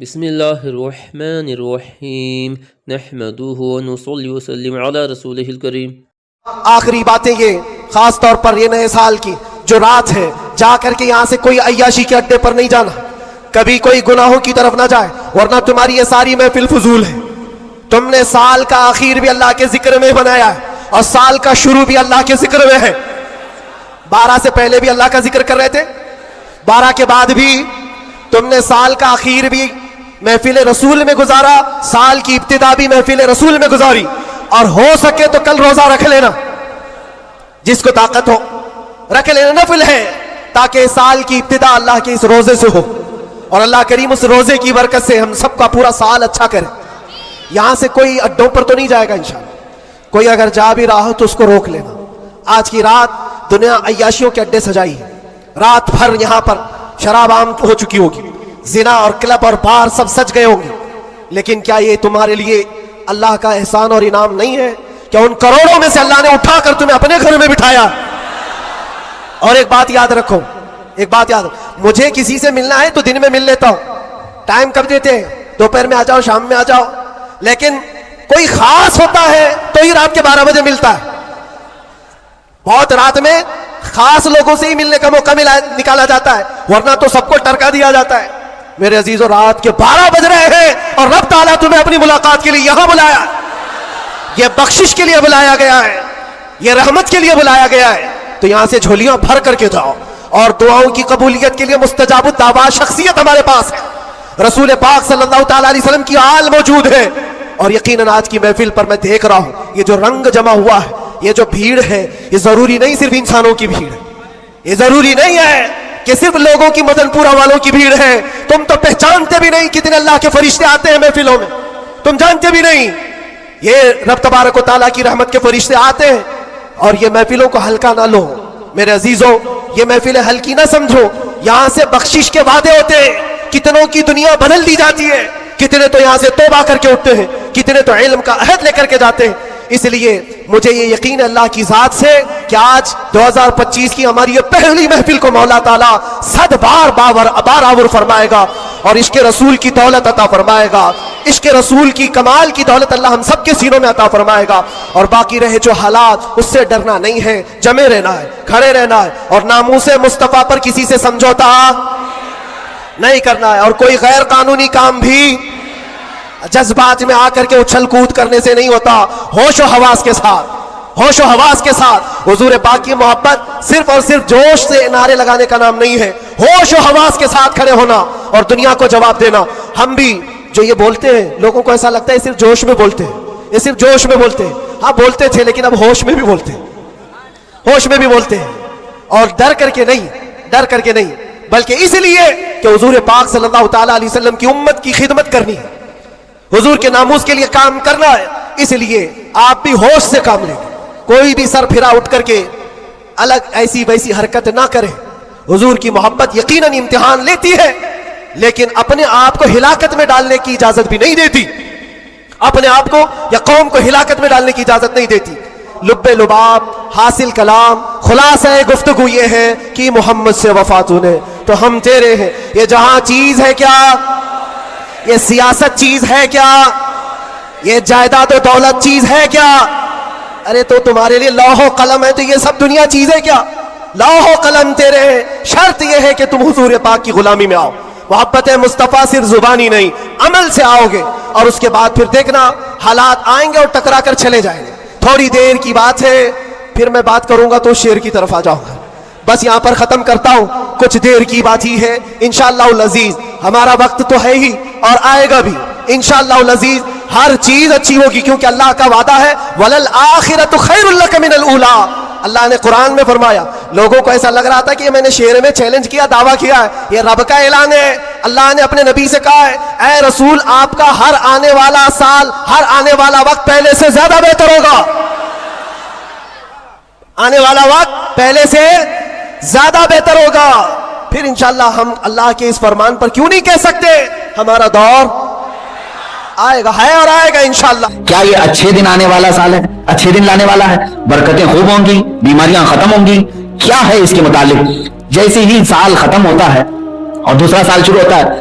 بسم اللہ الرحمن الرحیم نحمدہ ونصلی وسلم علی رسولہ الکریم۔ آخری باتیں یہ خاص طور پر یہ نئے سال کی جو رات ہے، جا کر کے یہاں سے کوئی عیاشی کے اڈے پر نہیں جانا، کبھی کوئی گناہوں کی طرف نہ جائے، ورنہ تمہاری یہ ساری محفل فضول ہے۔ تم نے سال کا آخر بھی اللہ کے ذکر میں بنایا ہے اور سال کا شروع بھی اللہ کے ذکر میں ہے۔ 12 سے پہلے بھی اللہ کا ذکر کر رہے تھے، 12 کے بعد بھی تم نے سال کا آخر بھی محفل رسول میں گزارا، سال کی ابتدا بھی محفل رسول میں گزاری، اور ہو سکے تو کل روزہ رکھ لینا، جس کو طاقت ہو رکھ لینا، نفل ہے، تاکہ سال کی ابتدا اللہ کے اس روزے سے ہو، اور اللہ کریم اس روزے کی برکت سے ہم سب کا پورا سال اچھا کرے۔ یہاں سے کوئی اڈوں پر تو نہیں جائے گا انشاءاللہ، کوئی اگر جا بھی رہا ہو تو اس کو روک لینا۔ آج کی رات دنیا عیاشیوں کے اڈے سجائی ہے، رات بھر یہاں پر شراب عام ہو چکی ہوگی، زنا اور کلب اور بار سب سج گئے ہوں گے، لیکن کیا یہ تمہارے لیے اللہ کا احسان اور انعام نہیں ہے کہ ان کروڑوں میں سے اللہ نے اٹھا کر تمہیں اپنے گھر میں بٹھایا؟ اور ایک بات یاد رکھو، ایک بات یاد رکھو، مجھے کسی سے ملنا ہے تو دن میں مل لیتا ہوں، ٹائم کب دیتے ہیں؟ دوپہر میں آ جاؤ، شام میں آ جاؤ، لیکن کوئی خاص ہوتا ہے تو ہی رات کے 12 بجے ملتا ہے۔ بہت رات میں خاص لوگوں سے ہی ملنے کا موقع نکالا جاتا ہے، ورنہ تو سب کو ٹرکا دیا جاتا ہے۔ میرے عزیزو، رات کے 12 بج رہے ہیں اور رب تعالیٰ تمہیں اپنی ملاقات کے لیے یہاں بلایا، یہ بخشش کے لیے بلایا گیا ہے، یہ رحمت کے لیے بلایا گیا ہے، تو یہاں سے جھولیاں بھر کر کے جاؤ، اور دعاؤں کی قبولیت کے لیے مستجاب الدعوات شخصیت ہمارے پاس ہے، رسول پاک صلی اللہ تعالیٰ علیہ وسلم کی آل موجود ہے، اور یقیناً آج کی محفل پر میں دیکھ رہا ہوں یہ جو رنگ جمع ہوا ہے، یہ جو بھیڑ ہے، یہ ضروری نہیں صرف انسانوں کی بھیڑ ہے، یہ ضروری نہیں ہے کہ صرف لوگوں کی مدن پورا والوں کی بھیڑ ہے۔ تم تو پہچانتے بھی نہیں کتنے اللہ کے فرشتے آتے ہیں محفلوں میں، تم جانتے بھی نہیں، یہ رب تبارک و تعالیٰ کی رحمت کے فرشتے آتے ہیں، اور یہ محفلوں کو ہلکا نہ لو میرے عزیزوں، یہ محفلیں ہلکی نہ سمجھو، یہاں سے بخشش کے وعدے ہوتے ہیں، کتنوں کی دنیا بدل دی جاتی ہے، کتنے تو یہاں سے توبہ کر کے اٹھتے ہیں، کتنے تو علم کا عہد لے کر کے جاتے ہیں۔ اس لیے مجھے یہ یقین ہے اللہ کی ذات سے کہ آج 2025 کی ہماری یہ پہلی محفل کو مولا تعالیٰ 100 بار آور فرمائے گا، اور عشق رسول کی دولت عطا فرمائے گا، عشق رسول کی کمال کی دولت اللہ ہم سب کے سینوں میں عطا فرمائے گا، اور باقی رہے جو حالات اس سے ڈرنا نہیں ہے، جمے رہنا ہے، کھڑے رہنا ہے، اور ناموس مصطفیٰ پر کسی سے سمجھوتا نہیں کرنا ہے، اور کوئی غیر قانونی کام بھی جذبات میں آ کر کے اچھل کود کرنے سے نہیں ہوتا، ہوش و حواس کے ساتھ، ہوش و حواس کے ساتھ۔ حضور پاک کی محبت صرف اور صرف جوش سے نعرے لگانے کا نام نہیں ہے، ہوش و حواس کے ساتھ کھڑے ہونا اور دنیا کو جواب دینا۔ ہم بھی جو یہ بولتے ہیں، لوگوں کو ایسا لگتا ہے صرف جوش میں بولتے ہیں، یہ صرف جوش میں بولتے ہیں، ہاں بولتے تھے لیکن اب ہوش میں بھی بولتے ہیں، ہوش میں بھی بولتے ہیں، اور ڈر کر کے نہیں، بلکہ اس لیے کہ حضور پاک صلی اللہ تعالیٰ علیہ وسلم کی امت کی خدمت کرنی ہے، حضور کے ناموس کے لیے کام کرنا ہے، اس لیے آپ بھی ہوش سے کام لیں، کوئی بھی سر پھرا اٹھ کر کے الگ ایسی ویسی حرکت نہ کریں۔ حضور کی محبت یقیناً امتحان لیتی ہے، لیکن اپنے آپ کو ہلاکت میں ڈالنے کی اجازت بھی نہیں دیتی، اپنے آپ کو یا قوم کو ہلاکت میں ڈالنے کی اجازت نہیں دیتی۔ لب لباب حاصل کلام خلاصہ گفتگو یہ ہے کہ محمد سے وفا تو نے تو ہم تیرے ہیں، یہ جہاں چیز ہے کیا، یہ سیاست چیز ہے کیا، یہ جائیداد و دولت چیز ہے کیا؟ ارے تو تمہارے لیے لوح و قلم ہے، تو یہ سب دنیا چیز ہے کیا؟ لوح و قلم تیرے ہیں، شرط یہ ہے کہ تم حضور پاک کی غلامی میں آؤ، محبت مصطفیٰ صرف زبانی نہیں عمل سے آؤ گے، اور اس کے بعد پھر دیکھنا حالات آئیں گے اور ٹکرا کر چلے جائیں گے۔ تھوڑی دیر کی بات ہے، پھر میں بات کروں گا تو شعر کی طرف آ جاؤں گا، بس یہاں پر ختم کرتا ہوں، کچھ دیر کی بات ہی ہے، انشاءاللہ العزیز ہمارا وقت تو ہے ہی اور آئے گا بھی، انشاءاللہ العزیز ہر چیز اچھی ہوگی، کیونکہ اللہ کا وعدہ ہے وَلَلْآخِرَةُ خَيْرٌ لَكَ مِنَ الْأُولَىٰ۔ اللہ نے قرآن میں فرمایا، لوگوں کو ایسا لگ رہا تھا کہ یہ میں نے شعر میں چیلنج کیا، دعویٰ کیا ہے، یہ رب کا اعلان ہے۔ اللہ نے اپنے نبی سے کہا ہے، اے رسول آپ کا ہر آنے والا سال، ہر آنے والا وقت پہلے سے زیادہ بہتر ہوگا، آنے والا وقت پہلے سے زیادہ بہتر ہوگا۔ پھر انشاءاللہ ہم اللہ کے اس فرمان پر کیوں نہیں کہہ سکتے ہمارا دور آئے گا، ہے اور آئے گا انشاءاللہ۔ کیا یہ اچھے دن آنے والا سال ہے، اچھے دن لانے والا ہے، برکتیں خوب ہوں گی، بیماریاں ختم ہوں گی؟ کیا ہے اس کے متعلق؟ جیسے ہی سال ختم ہوتا ہے اور دوسرا سال شروع ہوتا ہے،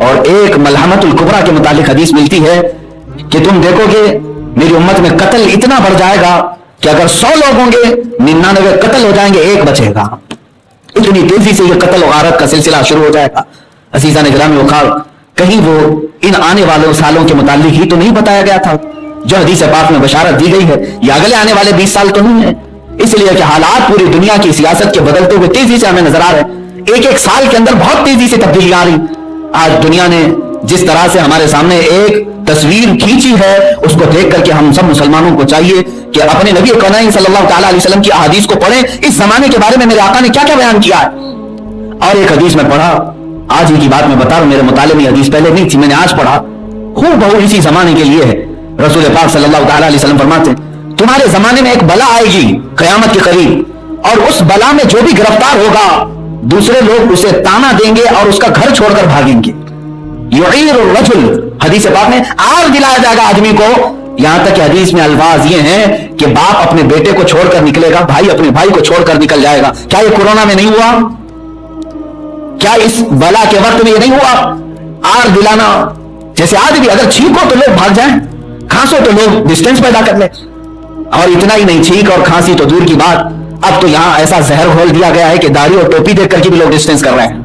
اور ایک ملحمۃ الکبریٰ کے متعلق حدیث ملتی ہے کہ تم دیکھو گے میری امت میں قتل اتنا بڑھ جائے گا کہ اگر 100 لوگ ہوں گے 99 قتل ہو جائیں گے، ایک بچے گا. اتنی تیزی سے یہ قتل و غارت کا سلسلہ شروع ہو جائے گا. عزیزان گرامی وقار، کہیں وہ ان آنے والے سالوں کے متعلق ہی تو نہیں بتایا گیا تھا جو حدیث پاک میں بشارت دی گئی ہے؟ یا اگلے آنے والے 20 سال تو نہیں ہے؟ اس لیے کہ حالات پوری دنیا کی سیاست کے بدلتے ہوئے تیزی سے ہمیں نظر آ رہے ہیں. ایک سال کے اندر بہت تیزی سے تبدیلی آ رہی. آج دنیا نے جس طرح سے ہمارے سامنے ایک تصویر کھینچی ہے، اس کو دیکھ کر کے ہم سب مسلمانوں کو چاہیے کہ اپنے نبی کونین صلی اللہ تعالیٰ علیہ وسلم کی احادیث کو پڑھیں. اس زمانے کے بارے میں میرے آقا نے کیا کیا بیان کیا ہے. اور ایک حدیث میں پڑھا، آج ہی کی بات میں بتا رہا ہوں، میرے مطالعے میں حدیث پہلے نہیں تھی، میں نے آج پڑھا، خوب بہت اسی زمانے کے لیے ہے. رسول پاک صلی اللہ تعالیٰ علیہ وسلم فرماتے ہیں تمہارے زمانے میں ایک بلا آئے گی قیامت کے قریب، اور اس بلا میں جو بھی گرفتار ہوگا دوسرے لوگ اسے تانا دیں گے اور اس کا گھر چھوڑ کر بھاگیں گے. یعیر الرجل، حدیث پاک میں آر دلایا جائے گا آدمی کو. یہاں تک کہ حدیث میں الفاظ یہ ہیں کہ باپ اپنے بیٹے کو چھوڑ کر نکلے گا، بھائی اپنے بھائی کو چھوڑ کر نکل جائے گا. کیا یہ کورونا میں نہیں ہوا؟ کیا اس بلا کے وقت میں یہ نہیں ہوا؟ آر دلانا، جیسے آج بھی اگر چھینکو تو لوگ بھاگ جائیں، کھانسو تو لوگ ڈسٹینس پیدا کر لیں. اور اتنا ہی نہیں، چھینک اور کھانسی تو دور کی بات، اب تو یہاں ایسا زہر گھول دیا گیا ہے کہ داڑھی اور ٹوپی دیکھ کر کے بھی لوگ ڈسٹینس کر رہے ہیں.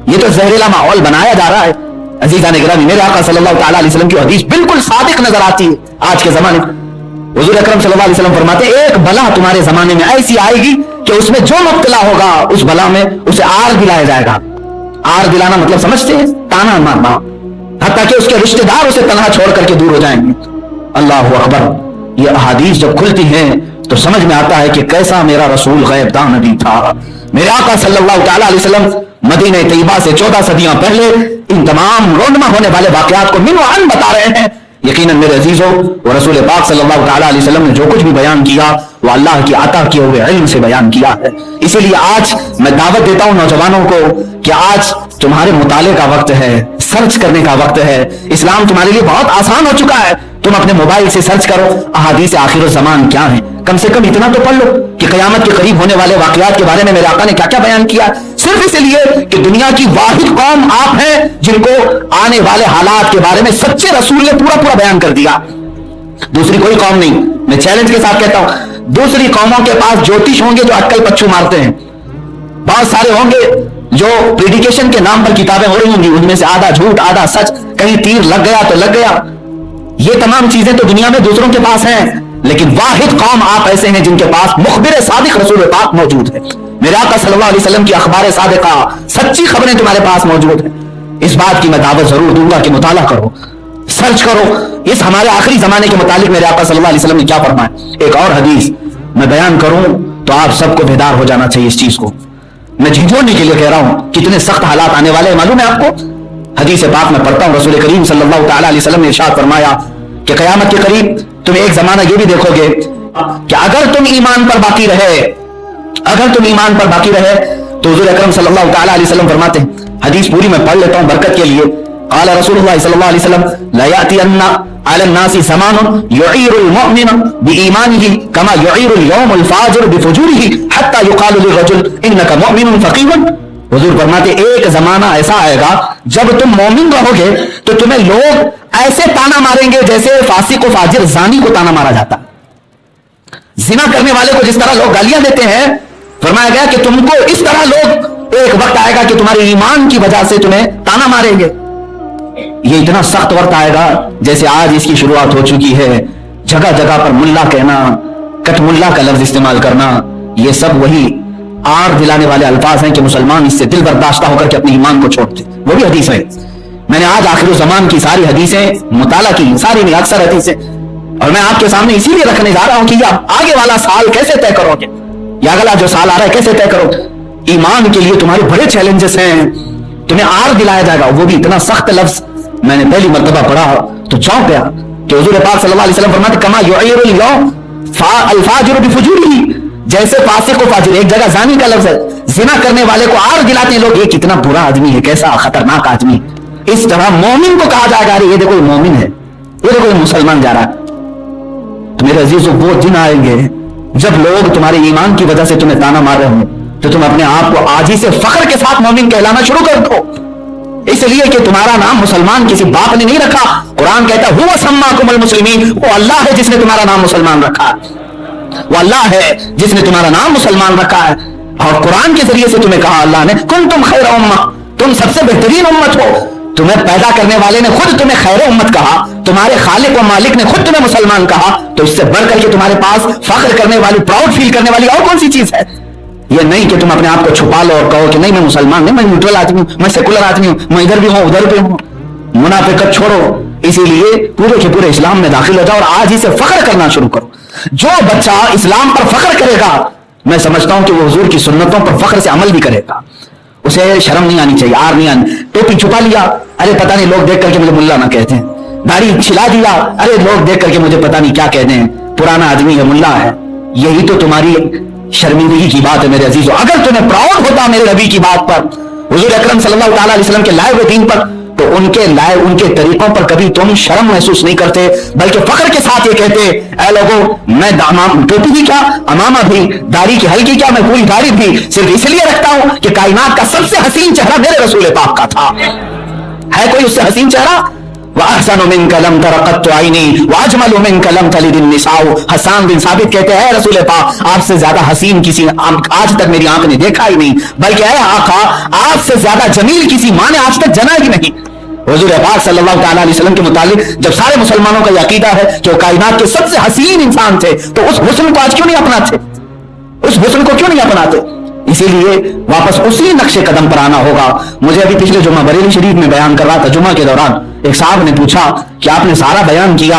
یہ تو زہریلا ماحول بنایا جا رہا ہے. عزیزان گرامی، میرے آقا صلی اللہ تعالیٰ علیہ وسلم کی حدیث بالکل صادق نظر آتی ہے آج کے زمانے میں. حضور اکرم صلی اللہ علیہ وسلم فرماتے ایک بلا تمہارے زمانے میں ایسی آئے گی کہ اس میں جو مبتلا ہوگا اس بلا میں اسے آر دلایا جائے گا. آر دلانا مطلب سمجھتے ہیں؟ تانا مارنا، حتیٰ کہ اس کے رشتہ دار اسے تنہا چھوڑ کر کے دور ہو جائیں گے. اللہ اکبر. یہ احادیث جب کھلتی ہیں تو سمجھ میں آتا ہے کہ کیسا میرا رسول غیب داں نبی تھا. میرے آقا صلی اللہ تعالیٰ علیہ وسلم مدینہ طیبہ سے 14 صدیاں پہلے ان تمام رونما ہونے والے واقعات کو من و عن بتا رہے ہیں. یقیناً میرے عزیزوں، وہ رسول پاک صلی اللہ تعالیٰ علیہ وسلم نے جو کچھ بھی بیان کیا وہ اللہ کی عطا کیے ہوئے علم سے بیان کیا ہے. اسی لیے آج میں دعوت دیتا ہوں نوجوانوں کو کہ آج تمہارے مطالعے کا وقت ہے، سرچ کرنے کا وقت ہے. اسلام تمہارے لیے بہت آسان ہو چکا ہے. تم اپنے موبائل سے سرچ کرو احادیث آخر الزمان کیا ہیں. کم سے کم اتنا تو پڑھ لو کہ قیامت کے قریب ہونے والے واقعات کے بارے میں میرے آقا نے کیا کیا بیان کیا. صرف اس لیے کہ دنیا کی واحد قوم آپ ہیں جن کو آنے والے حالات کے بارے میں سچے رسول نے پورا پورا بیان کر دیا. دوسری کوئی قوم نہیں. میں چیلنج کے ساتھ کہتا ہوں، دوسری قوموں کے پاس جوتش ہوں گے جو اٹکل پچھو مارتے ہیں، بہت سارے ہوں گے جو پریڈیکیشن کے نام پر کتابیں ہو رہی ہوں گی، ان میں سے آدھا جھوٹ آدھا سچ، کہیں تیر لگ گیا تو لگ گیا. یہ تمام چیزیں تو دنیا میں دوسروں کے پاس ہیں، لیکن واحد قوم آپ ایسے ہیں جن کے پاس مخبر صادق رسول پاک موجود ہے. میرے آقا صلی اللہ علیہ وسلم کی اخبار صادقہ، سچی خبریں تمہارے پاس موجود ہیں. اس بات کی میں دعوت ضرور دوں گا کہ مطالعہ کرو، سرچ کرو. اس ہمارے آخری زمانے کے متعلق میرے آقا صلی اللہ علیہ وسلم نے کیا فرمایا. ایک اور حدیث میں بیان کروں تو آپ سب کو بیدار ہو جانا چاہیے. اس چیز کو میں جھنجھوڑنے کے لیے کہہ رہا ہوں، کتنے سخت حالات آنے والے ہیں معلوم ہے آپ کو. حدیث پاک میں پڑھتا ہوں، رسول کریم صلی اللہ تعالیٰ علیہ وسلم نے ارشاد فرمایا کہ قیامت کے قریب تم ایک زمانہ یہ بھی دیکھو گے کہ اگر تم ایمان پر باقی رہے تو حضور اکرم صلی اللہ تعالیٰ علیہ وسلم فرماتے ہیں، حدیث پوری میں پڑھ لیتا ہوں برکت کے لیے. قال رسول اللہ صلی اللہ علیہ وسلم لا یأتین علی الناس زمان یعیر المؤمن بإیمانہ کما یعیر اليوم الفاجر بفجورہ حتی یقال للرجل انک مؤمن فقیہ. حضور فرماتے ایک زمانہ ایسا آئے گا جب تم مومن رہو گے تو تمہیں لوگ ایسے تانا ماریں گے جیسے فاسق و فاجر زانی کو تانا مارا جاتا. زنا کرنے والے کو جس طرح لوگ گالیاں دیتے ہیں، فرمایا گیا کہ تم کو اس طرح لوگ ایک وقت آئے گا کہ تمہارے ایمان کی وجہ سے تمہیں تانا ماریں گے. یہ اتنا سخت وقت آئے گا جیسے آج اس کی شروعات ہو چکی ہے. جگہ جگہ پر ملا کہنا، کٹ ملا کا لفظ استعمال کرنا، یہ سب وہی آر دلانے والے الفاظ ہیں کہ مسلمان اس سے دل برداشتہ ہو کر کے اپنے ایمان کو چھوڑتے. وہ بھی حدیث ہے. میں نے آج آخر الزمان کی ساری حدیثیں مطالعہ کی، ساری نہیں اکثر حدیثیں، اور میں آپ کے سامنے اسی لیے رکھنے جا رہا ہوں کہ یہ آگے والا سال کیسے طے کرو گے، یا اگلا جو سال آ رہا ہے کیسے طے کرو. ایمان کے لیے تمہارے بڑے چیلنجز ہیں. تمہیں آر دلایا جائے گا، وہ بھی اتنا سخت لفظ میں نے پہلی مرتبہ پڑھا تو چونک گیا کہ حضور پاک صلی اللہ علیہ وسلم فرماتے کما یعیر اليوم الفاجر بفجورہ، جیسے فاسق و فاجر، ایک جگہ زانی کا لفظ ہے، زنا کرنے والے کو آر دلاتے ہیں لوگ، یہ کتنا برا آدمی ہے، کیسا خطرناک آدمی. اس طرح مومن کو کہا جائے گا یہ دیکھو مومن ہے، یہ دیکھو مسلمان جا رہا ہے. تو میرے عزیزوں وہ دن آئیں گے جب لوگ تمہارے ایمان کی وجہ سے تمہیں تانا مار رہے ہوں تو تم اپنے آپ کو آج ہی سے فخر کے ساتھ مومن کہلانا شروع کر دو. اس لیے کہ تمہارا نام مسلمان کسی باپ نے نہیں رکھا. قرآن کہتا ہے ہوا سماکم المسلمین, وہ اللہ ہے جس نے تمہارا نام مسلمان رکھا ہے, وہ اللہ ہے جس نے تمہارا نام مسلمان رکھا ہے. اور قرآن کے ذریعے سے تمہیں کہا اللہ نے کنتم خیر امہ, تم سب سے بہترین امت ہو. تمہیں پیدا کرنے والے نے خود تمہیں خیر امت کہا, تمہارے خالق و مالک نے خود تمہیں مسلمان کہا, تو اس سے بڑھ کر کے تمہارے پاس فخر کرنے والی, پراؤڈ فیل کرنے والی اور کون سی چیز ہے؟ یہ نہیں کہ تم اپنے آپ کو چھپا لو اور کہو کہ نہیں میں مسلمان نہیں, میں نیوٹرل آدمی ہوں, میں سیکولر آدمی ہوں, میں ادھر بھی ہوں ادھر بھی ہوں. منافقت چھوڑو, اسی لیے پورے کے پورے اسلام میں داخل ہو جاؤ اور آج ہی سے فخر کرنا شروع کرو. جو بچہ اسلام پر فخر کرے گا, میں سمجھتا ہوں کہ وہ حضور کی سنتوں پر فخر سے عمل بھی کرے گا. اسے شرم نہیں آنی چاہیے, آر نہیں آنی. ٹوپی چھپا لیا, ارے پتہ نہیں لوگ دیکھ کر کے مجھے ملا نہ کہتے ہیں. داڑھی چھلا دیا, ارے لوگ دیکھ کر کے مجھے پتہ نہیں کیا کہتے ہیں, پرانا آدمی ہے, ملا ہے. یہی تو تمہاری شرمندگی کی بات ہے میرے عزیزو. اگر تمہیں پراؤڈ ہوتا میرے نبی کی بات پر, حضور اکرم صلی اللہ تعالی علیہ وسلم کے لائے ہوئے دین پر, تو ان کے طریقوں پر کبھی تم شرم محسوس نہیں کرتے, بلکہ فخر کے ساتھ یہ کہتے اے لوگوں میں ٹوپی بھی کیا, امامہ بھی, داڑھی کی ہلکی کیا, میں پوری داڑھی بھی صرف اس لیے رکھتا ہوں کہ کائنات کا سب سے حسین چہرہ میرے رسول پاک کا تھا. ہے کوئی اس سے حسین چہرہ؟ وَأَحْسَنُ مِنْكَ لَمْ تَرَ قَطُّ عَيْنِي وَأَجْمَلُ مِنْكَ لَمْ تَلِدِ النِّسَاءُ. حسان بن ثابت کہتے ہیں اے رسول پاک, آپ سے زیادہ حسین کسی آج تک میری آنکھ نے دیکھا ہی نہیں, بلکہ اے آقا آپ سے زیادہ جمیل کسی ماں نے آج تک جنا ہی نہیں. حضور پاک صلی اللہ تعالیٰ علیہ وسلم کے متعلق جب سارے مسلمانوں کا یہ عقیدہ ہے کہ وہ کائنات کے سب سے حسین انسان تھے, تو اس حسن کو آج کیوں نہیں اپناتے, اس حسن کو کیوں نہیں اپناتے؟ اسی لیے واپس اسی نقش قدم پر آنا ہوگا. مجھے ابھی پچھلے جمعہ بریلی شریف میں بیان کر رہا تھا, جمعہ کے دوران ایک صاحب نے پوچھا کہ آپ نے سارا بیان کیا,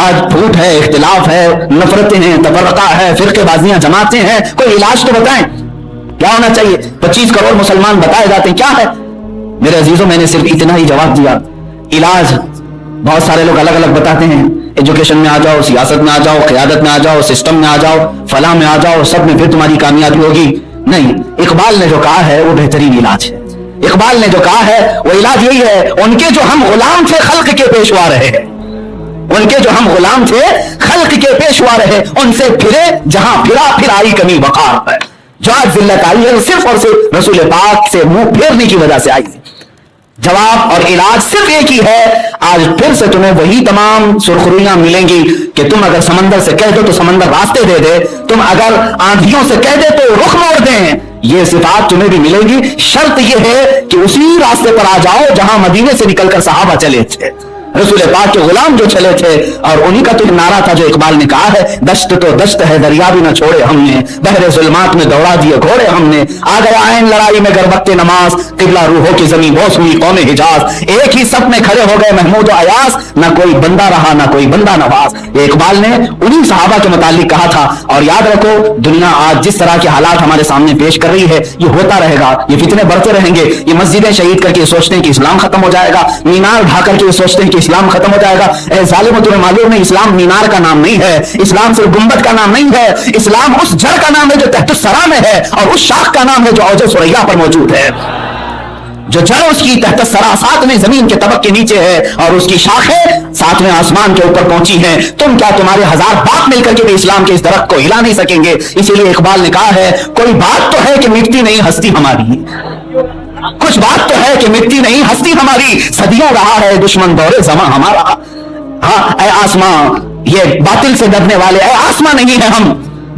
آج پھوٹ ہے, اختلاف ہے, نفرتیں ہیں, تفرقہ ہے, فرقے بازیاں, جماعتیں ہیں, کوئی علاج تو بتائیں کیا ہونا چاہیے. 25 کروڑ مسلمان بتائے جاتے ہیں, کیا ہے؟ میرے عزیزوں میں نے صرف اتنا ہی جواب دیا. علاج بہت سارے لوگ الگ الگ بتاتے ہیں, ایجوکیشن میں آ جاؤ, سیاست میں آ جاؤ, قیادت میں آ جاؤ, سسٹم میں آ جاؤ, فلاں میں آ جاؤ, سب میں پھر تمہاری کامیابی ہوگی. نہیں, اقبال نے جو کہا ہے وہ بہترین علاج ہے. اقبال نے جو کہا ہے وہ علاج یہی ہے, ان کے جو ہم غلام تھے خلق کے پیشوا رہے, ان کے جو ہم غلام تھے خلق کے پیشوا رہے, ان سے پھرے جہاں پھرا پھر آئی کمی وقار ہے. جو آج ذلت آئی ہے صرف اور صرف رسول پاک سے منہ پھیرنے کی وجہ سے آئی ہے. جواب اور علاج صرف ایک ہی ہے. آج پھر سے تمہیں وہی تمام سرخریاں ملیں گی کہ تم اگر سمندر سے کہہ دو تو سمندر راستے دے دے, تم اگر آندھیوں سے کہہ دے تو رخ موڑ دیں. یہ صفات تمہیں بھی ملے گی. شرط یہ ہے کہ اسی راستے پر آ جاؤ جہاں مدینے سے نکل کر صحابہ چلے تھے, رسول پاک کے غلام جو چلے تھے. اور انہی کا تو نعرہ تھا جو اقبال نے کہا ہے, دشت تو دشت ہے دریا بھی نہ چھوڑے ہم نے, بحر ظلمات میں دوڑا دیے گھوڑے ہم نے, آ گیا عین لڑائی میں گر وقت نماز, قبلہ روحوں کی زمین بوس ہوئی قوم حجاز, ایک ہی سب میں کھڑے ہو گئے محمود و ایاس, نہ کوئی بندہ رہا نہ کوئی بندہ نواز. یہ اقبال نے انہی صحابہ کے متعلق کہا تھا. اور یاد رکھو, دنیا آج جس طرح کے حالات ہمارے سامنے پیش کر رہی ہے یہ ہوتا رہے گا, یہ فتنے بڑھتے رہیں گے. یہ مسجدیں شہید کر کے سوچتے ہیں کہ اسلام ختم ہو جائے گا, مینار ڈھا کر کے سوچتے ہیں کہ اسلام ختم ہو جائے گا. اے ظالموں, تمہیں معلوم نہیں اسلام مینار کا نام نہیں ہے, اسلام صرف گنبد کا نام نہیں ہے, اسلام اس جڑ کا نام ہے جو تحت الثری میں ہے, اور اس شاخ کا نام ہے جو اوج ثریا پر موجود ہے. جو جڑ اس کی تحت الثری 7ویں زمین کے طبق کے نیچے ہے, اور اس کی شاخیں 7ویں آسمان کے اوپر پہنچی ہیں. تم کیا تمہارے 1000 باپ مل کر کے بھی اسلام کے اس درخت کو ہلا نہیں سکیں گے. اسی لیے اقبال نے کہا ہے, کوئی بات تو ہے کہ مٹتی نہیں ہستی ہماری, کچھ بات تو ہے کہ مٹتی نہیں ہستی ہماری, صدیوں رہا ہے دشمن دور زماں ہمارا. ہاں اے آسمان, یہ باطل سے دبنے والے, اے آسمان نہیں ہے ہم,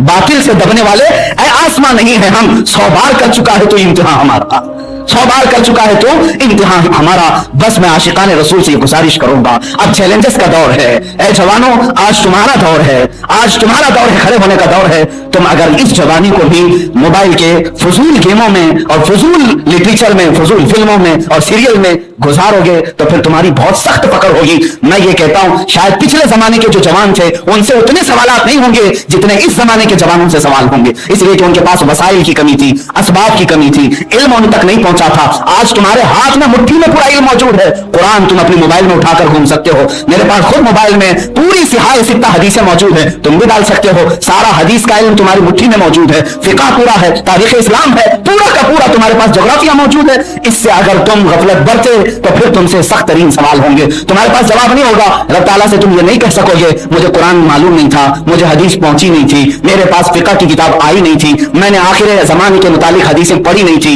باطل سے دبنے والے اے آسمان نہیں ہے ہم, 100 بار کر چکا ہے تو امتحان ہمارا, 100 بار کر چکا ہے تو امتحان ہمارا. بس میں عاشقان رسول سے یہ گزارش کروں گا, اب چیلنجز کا دور ہے. اے جوانوں, آج تمہارا دور ہے, آج تمہارا دور ہے, کھڑے ہونے کا دور ہے. تم اگر اس جوانی کو بھی موبائل کے فضول گیموں میں اور فضول لٹریچر میں, فضول فلموں میں اور سیریل میں گزارو گے تو پھر تمہاری بہت سخت پکڑ ہوگی. میں یہ کہتا ہوں شاید پچھلے زمانے کے جو جوان تھے ان سے اتنے سوالات نہیں ہوں گے جتنے اس زمانے کے جوانوں سے سوال ہوں گے, اس لیے کہ ان کے پاس وسائل کی کمی تھی, اسباب کی کمی تھی, علم ان تک نہیں پہنچا تھا. آج تمہارے ہاتھ میں مٹھی میں پورا علم موجود ہے. قرآن تم اپنے موبائل میں اٹھا کر گھوم سکتے ہو, میرے پاس خود موبائل میں پوری صحاح 60 حدیثیں موجود ہیں, تم بھی ڈال سکتے ہو. سارا حدیث کا علم تمہاری مٹھی میں موجود ہے, فقہ پورا ہے, تاریخ اسلام ہے پورا کا پورا تمہارے پاس, جغرافیہ موجود ہے. اس سے اگر تم غفلت برتے تو پھر تم سے سخت ترین سوال ہوں گے, تمہارے پاس جواب نہیں ہوگا. رب تعالیٰ سے تم یہ نہیں کہہ سکو گے مجھے قرآن معلوم نہیں تھا, مجھے حدیث پہنچی نہیں تھی, میرے پاس فقہ کی کتاب آئی نہیں تھی, میں نے آخر زمانے کے متعلق حدیثیں پڑھی نہیں تھی.